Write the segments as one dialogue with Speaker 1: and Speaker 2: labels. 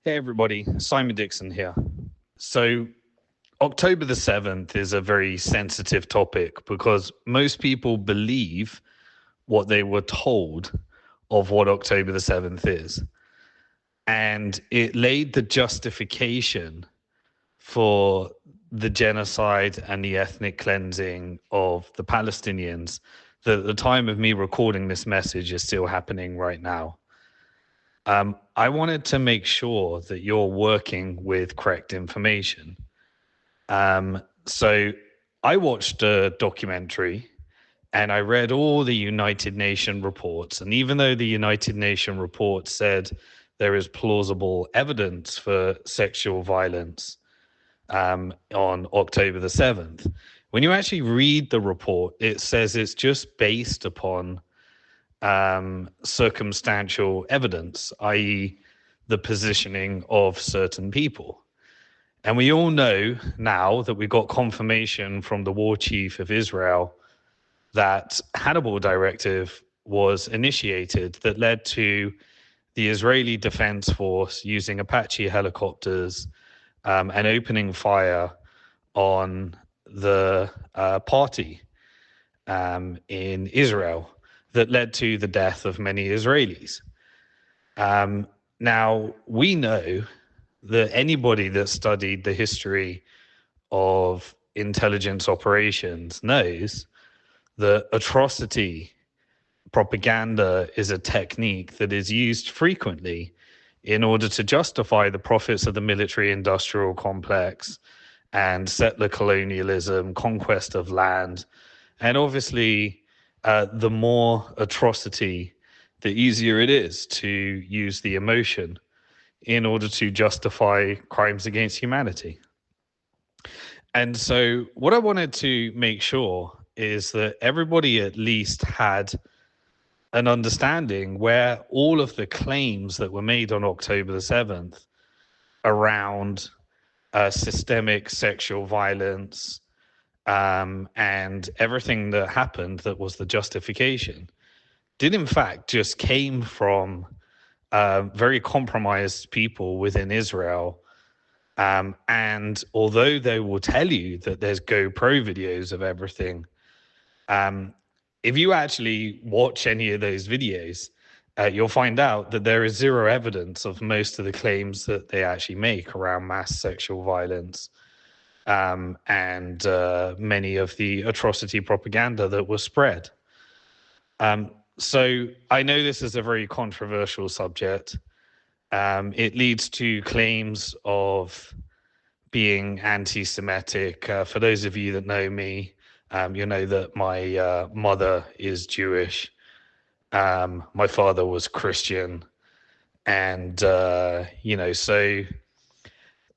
Speaker 1: Hey everybody, Simon Dixon here. So, October the 7th is a very sensitive topic because most people believe what they were told of what October the 7th is. And it laid the justification for the genocide and the ethnic cleansing of the Palestinians that at the time of me recording this message is still happening right now. I wanted to make sure that you're working with correct information. So I watched a documentary and I read all the United Nations reports. And even though the United Nations report said there is plausible evidence for sexual violence on October the 7th, when you actually read the report, it says it's just based upon circumstantial evidence, i.e., the positioning of certain people. And we all know now that we got confirmation from the war chief of Israel that Hannibal Directive was initiated that led to the Israeli Defense Force using Apache helicopters and opening fire on the party in Israel that led to the death of many Israelis. Now, we know that anybody that studied the history of intelligence operations knows that atrocity propaganda is a technique that is used frequently in order to justify the profits of the military industrial complex and settler colonialism, conquest of land. And obviously, the more atrocity, the easier it is to use the emotion in order to justify crimes against humanity. And so, what I wanted to make sure is that everybody at least had an understanding where all of the claims that were made on October the 7th around systemic sexual violence and everything that happened that was the justification did in fact just came from very compromised people within Israel. And although they will tell you that there's GoPro videos of everything, if you actually watch any of those videos, you'll find out that there is zero evidence of most of the claims that they actually make around mass sexual violence and many of the atrocity propaganda that was spread. So I know this is a very controversial subject. It leads to claims of being anti-Semitic. For those of you that know me, you know that my mother is Jewish. My father was Christian. And, so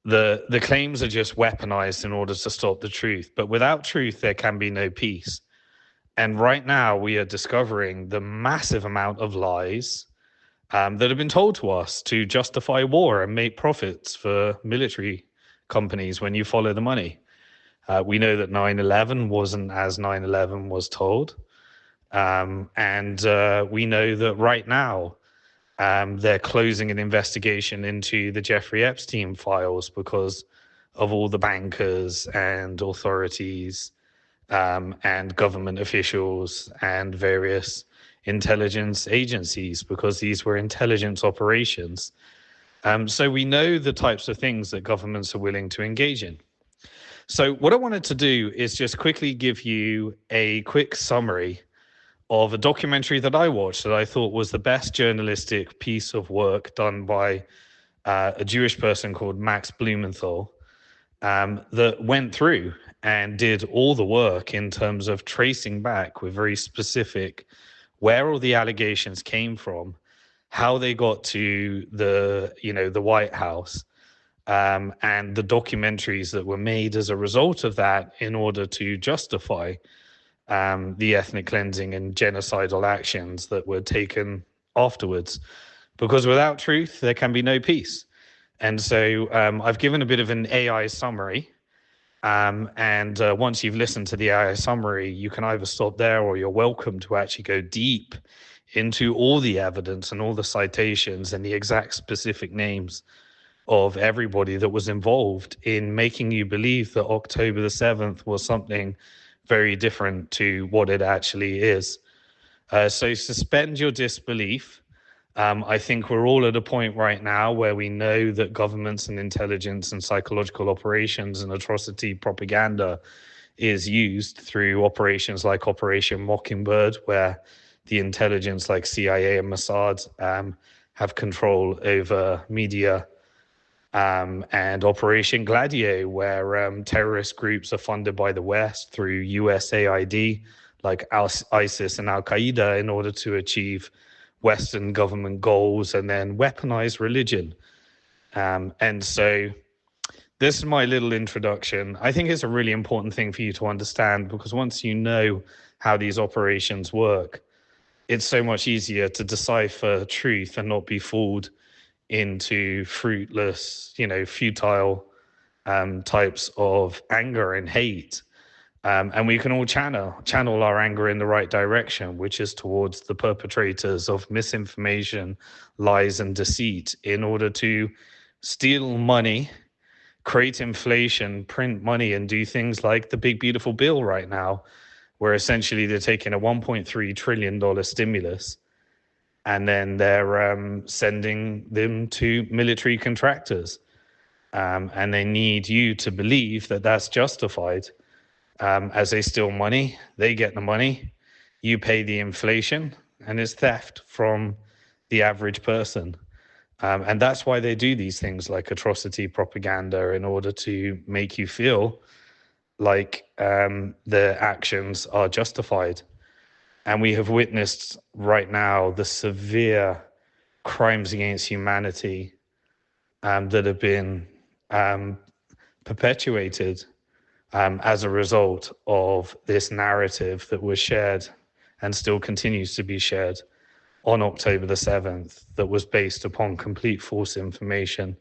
Speaker 1: the claims are just weaponized in order to stop the truth. But without truth, there can be no peace. And right now, we are discovering the massive amount of lies that have been told to us to justify war and make profits for military companies when you follow the money. We know that 9/11 wasn't as 9/11 was told. And we know that right now, they're closing an investigation into the Jeffrey Epstein files because of all the bankers and authorities and government officials and various intelligence agencies, because these were intelligence operations. So we know the types of things that governments are willing to engage in. So what I wanted to do is just quickly give you a quick summary of a documentary that I watched that I thought was the best journalistic piece of work done by a Jewish person called Max Blumenthal, that went through and did all the work in terms of tracing back with very specific where all the allegations came from, how they got to the White House, and the documentaries that were made as a result of that in order to justify the ethnic cleansing and genocidal actions that were taken afterwards. Because without truth, there can be no peace. And so I've given a bit of an AI summary. And once you've listened to the AI summary, you can either stop there or you're welcome to actually go deep into all the evidence and all the citations and the exact specific names of everybody that was involved in making you believe that October the 7th was something very different to what it actually is. So suspend your disbelief. I think we're all at a point right now where we know that governments and intelligence and psychological operations and atrocity propaganda is used through operations like Operation Mockingbird, where the intelligence like CIA and Mossad have control over media, and Operation Gladio, where terrorist groups are funded by the West through USAID, like ISIS and Al Qaeda, in order to achieve Western government goals and then weaponize religion. And so this is my little introduction. I think it's a really important thing for you to understand, because once you know how these operations work, it's so much easier to decipher truth and not be fooled into fruitless, futile types of anger and hate. And we can all channel our anger in the right direction, which is towards the perpetrators of misinformation, lies, and deceit, in order to steal money, create inflation, print money, and do things like the big beautiful bill right now, where essentially they're taking a $1.3 trillion stimulus and then they're sending them to military contractors. And they need you to believe that that's justified. As they steal money, they get the money, you pay the inflation, and it's theft from the average person. And that's why they do these things like atrocity propaganda, in order to make you feel like their actions are justified. And we have witnessed right now the severe crimes against humanity that have been perpetuated as a result of this narrative that was shared and still continues to be shared on October the 7th, that was based upon complete false information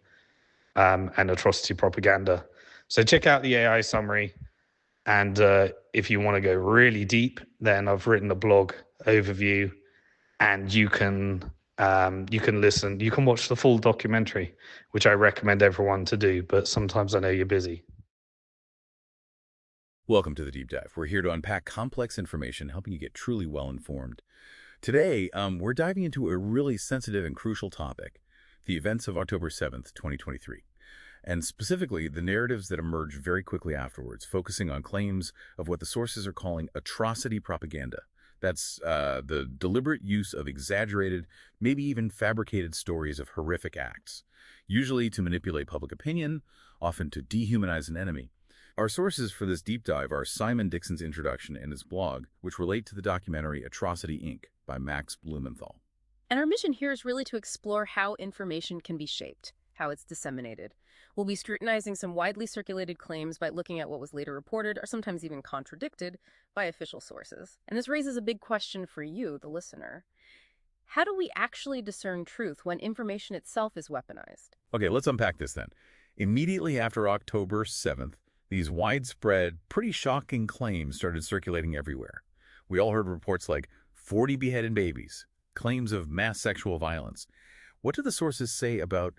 Speaker 1: and atrocity propaganda. So check out the AI summary. And if you want to go really deep, then I've written a blog overview, and you can listen. You can watch the full documentary, which I recommend everyone to do. But sometimes I know you're busy.
Speaker 2: Welcome to the Deep Dive. We're here to unpack complex information, helping you get truly well-informed. Today, we're diving into a really sensitive and crucial topic, the events of October 7th, 2023. And specifically, the narratives that emerge very quickly afterwards, focusing on claims of what the sources are calling atrocity propaganda. That's the deliberate use of exaggerated, maybe even fabricated stories of horrific acts, usually to manipulate public opinion, often to dehumanize an enemy. Our sources for this deep dive are Simon Dixon's introduction and his blog, which relate to the documentary Atrocity, Inc. by Max Blumenthal.
Speaker 3: And our mission here is really to explore how information can be shaped, how it's disseminated. We'll be scrutinizing some widely circulated claims by looking at what was later reported, or sometimes even contradicted, by official sources. And this raises a big question for you, the listener. How do we actually discern truth when information itself is weaponized?
Speaker 2: Okay, let's unpack this then. Immediately after October 7th, these widespread, pretty shocking claims started circulating everywhere. We all heard reports like 40 beheaded babies, claims of mass sexual violence. What do the sources say about,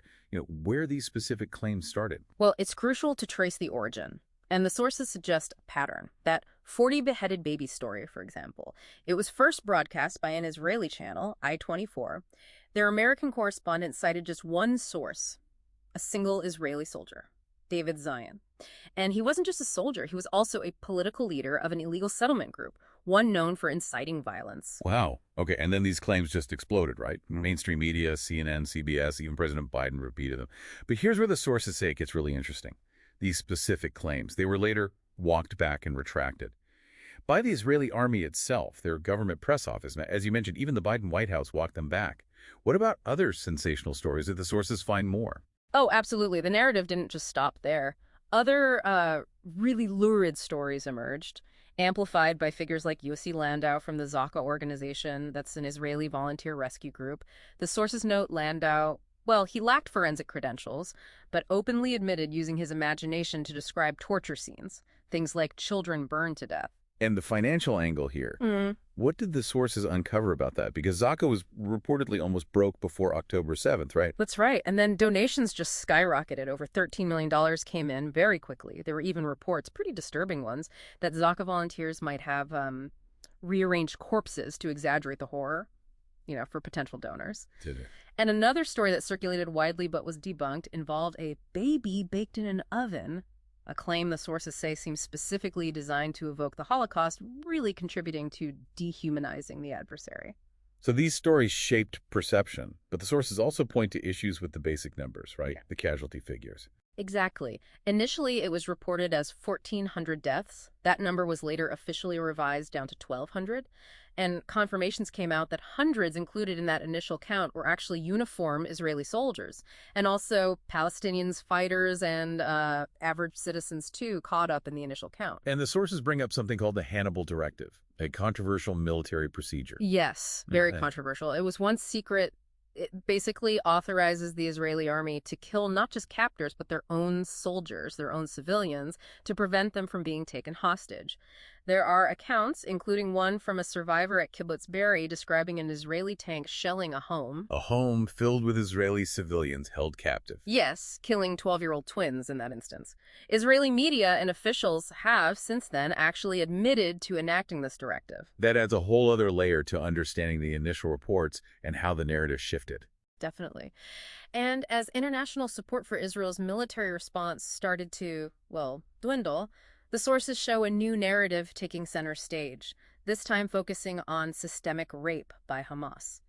Speaker 2: where these specific claims started?
Speaker 3: Well, it's crucial to trace the origin. And the sources suggest a pattern. That 40 beheaded baby story, for example, it was first broadcast by an Israeli channel, I-24. Their American correspondent cited just one source, a single Israeli soldier, David Zion. And he wasn't just a soldier, he was also a political leader of an illegal settlement group, one known for inciting violence.
Speaker 2: Wow. Okay, and then these claims just exploded, right? Mainstream media, CNN, CBS, even President Biden repeated them. But here's where the sources say it gets really interesting. These specific claims, they were later walked back and retracted by the Israeli army itself, their government press office. As you mentioned, even the Biden White House walked them back. What about other sensational stories that the sources find more?
Speaker 3: Oh, absolutely. The narrative didn't just stop there. Other really lurid stories emerged, amplified by figures like Yossi Landau from the Zaka organization, that's an Israeli volunteer rescue group. The sources note Landau, well, he lacked forensic credentials, but openly admitted using his imagination to describe torture scenes, things like children burned to death.
Speaker 2: And the financial angle here,
Speaker 3: Mm,
Speaker 2: what did the sources uncover about that? Because Zaka was reportedly almost broke before October 7th, right?
Speaker 3: that's right. And then donations just skyrocketed. Over $13 million came in very quickly. There were even reports, pretty disturbing ones, that Zaka volunteers might have rearranged corpses to exaggerate the horror, for potential donors.
Speaker 2: Did it?
Speaker 3: And another story that circulated widely but was debunked involved a baby baked in an oven, a claim the sources say seems specifically designed to evoke the Holocaust, really contributing to dehumanizing the adversary.
Speaker 2: So these stories shaped perception, but the sources also point to issues with the basic numbers, right?
Speaker 3: Yeah.
Speaker 2: The casualty figures.
Speaker 3: Exactly. Initially, it was reported as 1,400 deaths. That number was later officially revised down to 1,200. And confirmations came out that hundreds included in that initial count were actually uniform Israeli soldiers, and also Palestinians, fighters, and average citizens, too, caught up in the initial count.
Speaker 2: And the sources bring up something called the Hannibal Directive, a controversial military procedure.
Speaker 3: Yes, very
Speaker 2: Okay.
Speaker 3: controversial. It was once secret. It basically authorizes the Israeli army to kill not just captors, but their own soldiers, their own civilians, to prevent them from being taken hostage. There are accounts, including one from a survivor at Kibbutz Be'eri, describing an Israeli tank shelling a home.
Speaker 2: A home filled with Israeli civilians held captive.
Speaker 3: Yes, killing 12-year-old twins in that instance. Israeli media and officials have, since then, actually admitted to enacting this directive.
Speaker 2: That adds a whole other layer to understanding the initial reports and how the narrative shifted.
Speaker 3: Definitely. And as international support for Israel's military response started to, dwindle, the sources show a new narrative taking center stage, this time focusing on systemic rape by Hamas.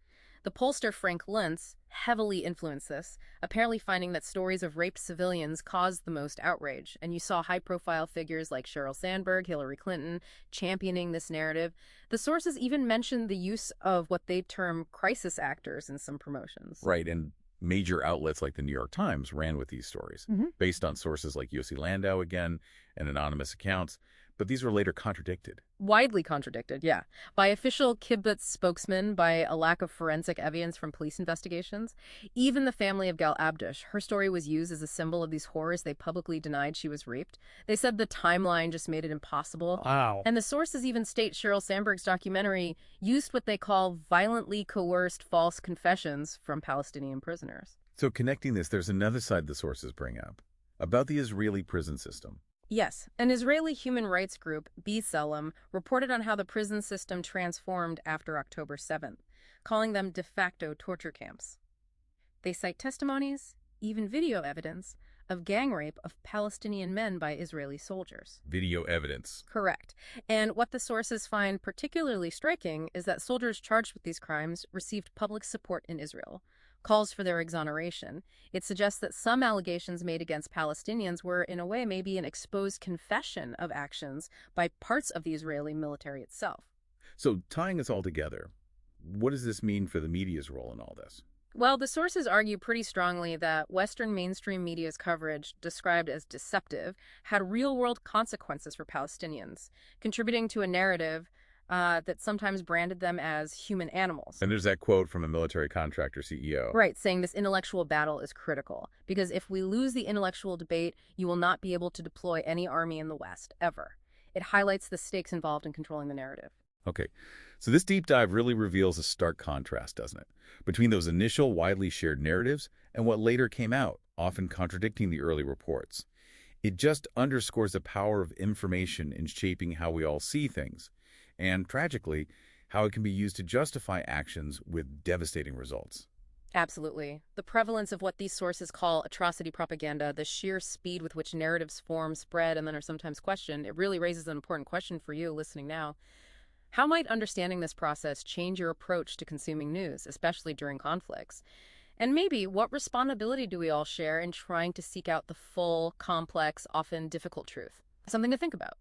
Speaker 3: The pollster Frank Luntz heavily influenced this, apparently finding that stories of raped civilians caused the most outrage, and you saw high-profile figures like Sheryl Sandberg, Hillary Clinton, championing this narrative. The sources even mentioned the use of what they term crisis actors in some promotions.
Speaker 2: Right, and major outlets like the New York Times ran with these stories, based on sources like Yossi Landau again and anonymous accounts, but these were later contradicted.
Speaker 3: Widely contradicted, yeah. By official kibbutz spokesmen, by a lack of forensic evidence from police investigations. Even the family of Gal Abdush, her story was used as a symbol of these horrors. They publicly denied she was raped. They said the timeline just made it impossible.
Speaker 1: Wow.
Speaker 3: And the sources even state Sheryl Sandberg's documentary used what they call violently coerced false confessions from Palestinian prisoners.
Speaker 2: So connecting this, there's another side the sources bring up, about the Israeli prison system.
Speaker 3: Yes, an Israeli human rights group, B'Tselem, reported on how the prison system transformed after October 7th, calling them de facto torture camps. They cite testimonies, even video evidence, of gang rape of Palestinian men by Israeli soldiers.
Speaker 2: Video evidence.
Speaker 3: Correct. And what the sources find particularly striking is that soldiers charged with these crimes received public support in Israel, calls for their exoneration. It suggests that some allegations made against Palestinians were, in a way, maybe an exposed confession of actions by parts of the Israeli military itself.
Speaker 2: So tying this all together, what does this mean for the media's role in all this?
Speaker 3: Well, the sources argue pretty strongly that Western mainstream media's coverage, described as deceptive, had real-world consequences for Palestinians, contributing to a narrative that sometimes branded them as human animals.
Speaker 2: And there's that quote from a military contractor CEO.
Speaker 3: Right, saying this intellectual battle is critical, because if we lose the intellectual debate, you will not be able to deploy any army in the West, ever. It highlights the stakes involved in controlling the narrative.
Speaker 2: Okay, so this deep dive really reveals a stark contrast, doesn't it, between those initial widely shared narratives and what later came out, often contradicting the early reports. It just underscores the power of information in shaping how we all see things, and, tragically, how it can be used to justify actions with devastating results.
Speaker 3: Absolutely. The prevalence of what these sources call atrocity propaganda, the sheer speed with which narratives form, spread, and then are sometimes questioned, it really raises an important question for you listening now. How might understanding this process change your approach to consuming news, especially during conflicts? And maybe, what responsibility do we all share in trying to seek out the full, complex, often difficult truth? Something to think about.